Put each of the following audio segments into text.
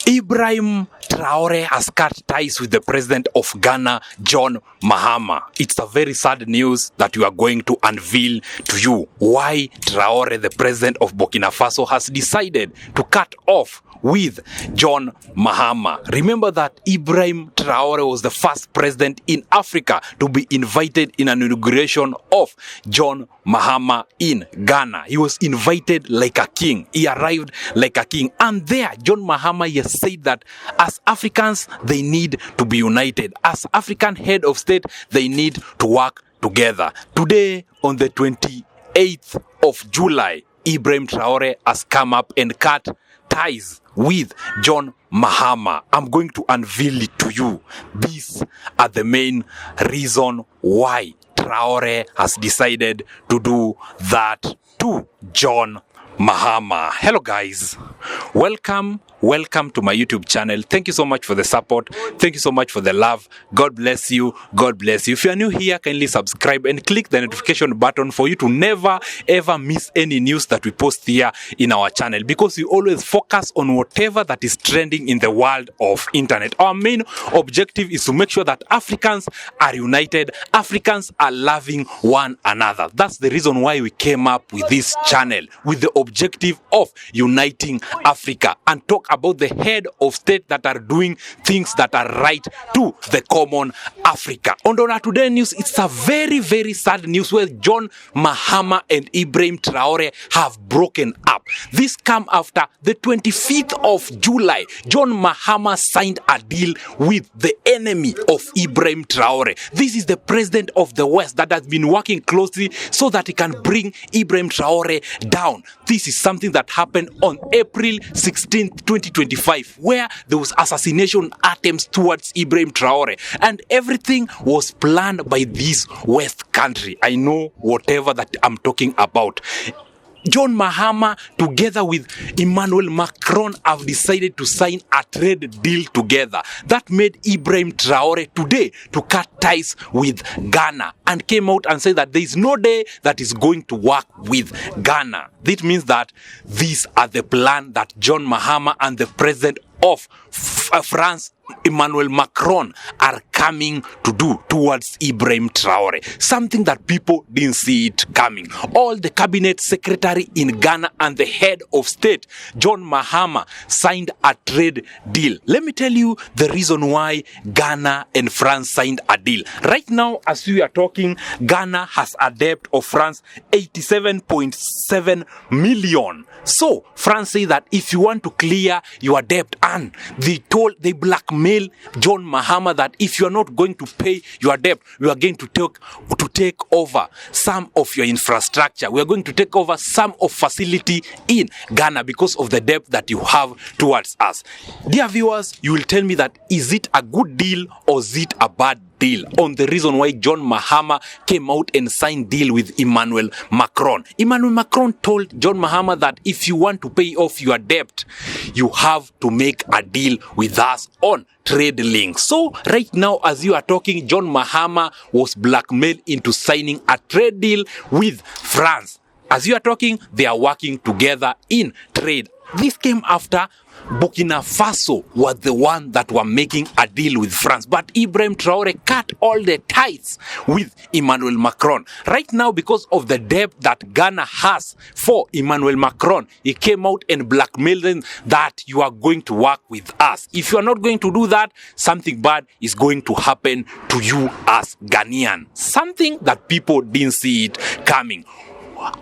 Ibrahim Traore has cut ties with the president of Ghana, John Mahama. It's a very sad news that we are going to unveil to you why Traore, the president of Burkina Faso, has decided to cut off with John Mahama. Remember that Ibrahim Traore was the first president in Africa to be invited in an inauguration of John Mahama in Ghana. He was invited like a king. He arrived like a king. And there, John Mahama has said that as Africans, they need to be united. As African head of state, they need to work together. Today, on the 28th of July, Ibrahim Traore has come up and cut ties with John Mahama. I'm going to unveil it to you. These are the main reason why Traore has decided to do that to John Mahama. Hello guys, welcome to my YouTube channel. Thank you so much for the support. Thank you so much for the love. God bless you. God bless you. If you are new here, kindly subscribe and click the notification button for you to never ever miss any news that we post here in our channel, because we always focus on whatever that is trending in the world of internet. Our main objective is to make sure that Africans are united, Africans are loving one another. That's the reason why we came up with this channel, with the objective of uniting Africa and talk about the head of state that are doing things that are right to the common Africa. On our today news, it's a very, very sad news where John Mahama and Ibrahim Traore have broken up. This come after the 25th of July. John Mahama signed a deal with the enemy of Ibrahim Traore. This is the president of the West that has been working closely so that he can bring Ibrahim Traore down. This is something that happened on April 16th, 2025, where there was assassination attempts towards Ibrahim Traore, and everything was planned by this West country. I know whatever that I'm talking about. John Mahama, together with Emmanuel Macron, have decided to sign a trade deal together. That made Ibrahim Traore today to cut ties with Ghana and came out and said that there is no day that is going to work with Ghana. This means that these are the plan that John Mahama and the president of France, Emmanuel Macron, are coming to do towards Ibrahim Traore. Something that people didn't see it coming. All the cabinet secretary in Ghana and the head of state, John Mahama, signed a trade deal. Let me tell you the reason why Ghana and France signed a deal. Right now, as we are talking, Ghana has a debt of France 87.7 million. So, France say that if you want to clear your debt, and they blackmail John Mahama that if you are not going to pay your debt, we are going to take over some of your infrastructure. We are going to take over some of facility in Ghana because of the debt that you have towards us. Dear viewers, you will tell me that is it a good deal or is it a bad deal on the reason why John Mahama came out and signed deal with Emmanuel Macron. Emmanuel Macron told John Mahama that if you want to pay off your debt, you have to make a deal with us on trade links. So right now, as you are talking, John Mahama was blackmailed into signing a trade deal with France. As you are talking, they are working together in trade. This came after Burkina Faso was the one that were making a deal with France. But Ibrahim Traore cut all the ties with Emmanuel Macron. Right now, because of the debt that Ghana has for Emmanuel Macron, he came out and blackmailed them that you are going to work with us. If you are not going to do that, something bad is going to happen to you as Ghanaian. Something that people didn't see it coming.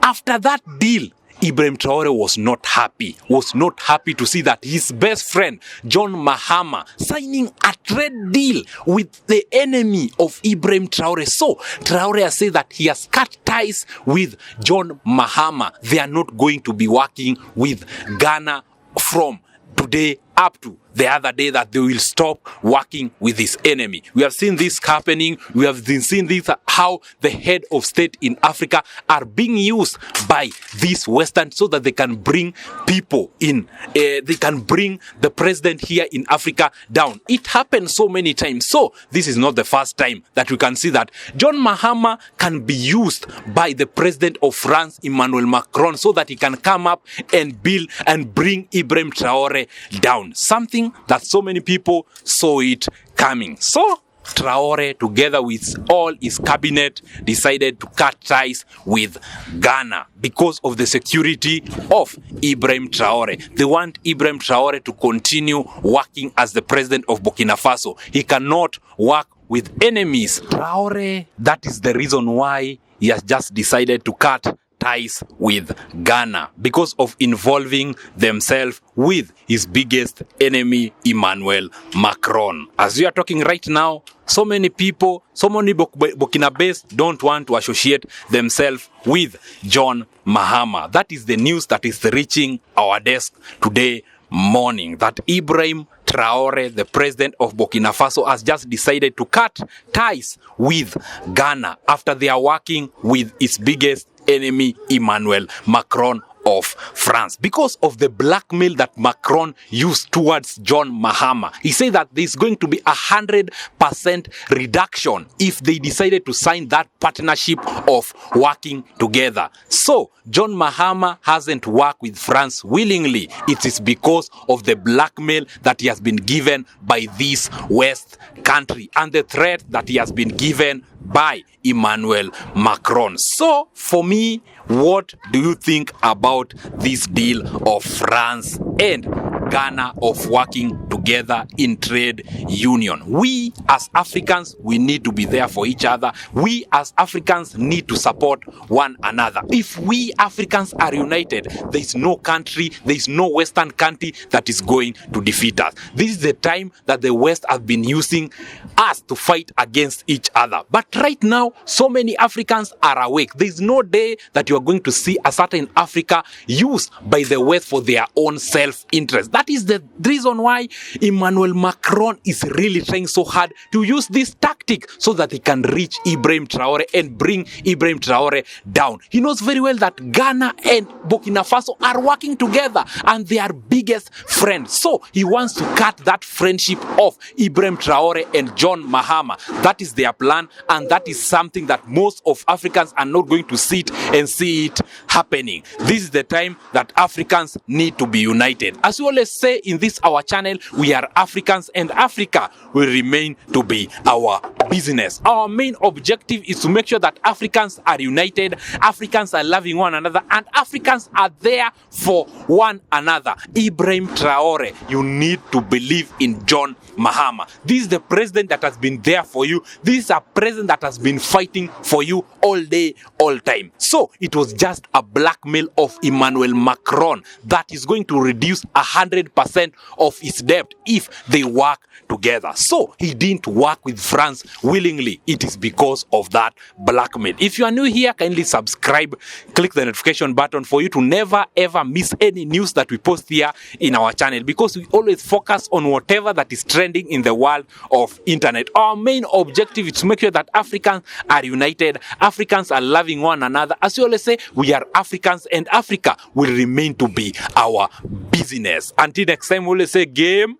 After that deal, Ibrahim Traore was not happy to see that his best friend, John Mahama, signing a trade deal with the enemy of Ibrahim Traore. So, Traore has said that he has cut ties with John Mahama. They are not going to be working with Ghana from today up to the other day, that they will stop working with his enemy. We have seen this happening. We have been seeing this, how the head of state in Africa are being used by this Western so that they can bring people in. They can bring the president here in Africa down. It happened so many times. So this is not the first time that we can see that John Mahama can be used by the president of France, Emmanuel Macron, so that he can come up and build and bring Ibrahim Traore down. down. Something that so many people saw it coming. So Traore, together with all his cabinet, decided to cut ties with Ghana because of the security of Ibrahim Traore. They want Ibrahim Traore to continue working as the president of Burkina Faso. He cannot work with enemies. Traore, that is the reason why he has just decided to cut ties with Ghana, because of involving themselves with his biggest enemy, Emmanuel Macron. As we are talking right now, so many people, so many Burkinabés don't want to associate themselves with John Mahama. That is the news that is reaching our desk today morning, that Ibrahim Traore, the president of Burkina Faso, has just decided to cut ties with Ghana after they are working with its biggest enemy, Emmanuel Macron of France, because of the blackmail that Macron used towards John Mahama. He said that there's going to be 100% reduction if they decided to sign that partnership of working together. So John Mahama hasn't worked with France willingly. It is because of the blackmail that he has been given by this West country and the threat that he has been given by Emmanuel Macron. So for me, what do you think about this deal of France and Ghana of working together in trade union? We as Africans, we need to be there for each other. We as Africans need to support one another. If we Africans are united, there is no country, there is no Western country that is going to defeat us. This is the time that the West have been using us to fight against each other. But right now, so many Africans are awake. There is no day that you are going to see a certain Africa used by the West for their own self-interest. That is the reason why Emmanuel Macron is really trying so hard to use this tactic so that he can reach Ibrahim Traore and bring Ibrahim Traore down. He knows very well that Ghana and Burkina Faso are working together and they are biggest friends. So he wants to cut that friendship of Ibrahim Traore and John Mahama. That is their plan, and that is something that most of Africans are not going to sit and see it happening. This is the time that Africans need to be united. As we always say in this our channel, we are Africans and Africa will remain to be our business. Our main objective is to make sure that Africans are united, Africans are loving one another, and Africans are there for one another. Ibrahim Traore, you need to believe in John Mahama. This is the president that has been there for you. This is a president that has been fighting for you all day, all time. So it was just a blackmail of Emmanuel Macron that is going to reduce 100% of his debt if they work together. So he didn't work with France willingly. It is because of that blackmail. If you are new here, kindly subscribe, click the notification button for you to never ever miss any news that we post here in our channel, because we always focus on whatever that is trending in the world of internet. Our main objective is to make sure that Africans are united, Africans are loving one another. As we always say, we are Africans and Africa will remain to be our business. Until next time, we always say game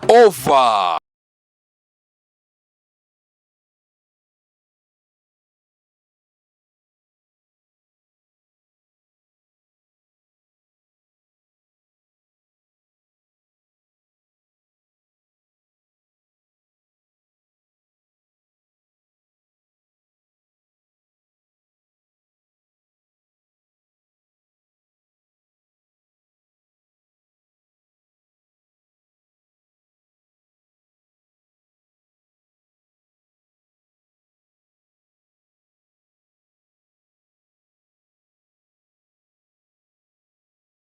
over.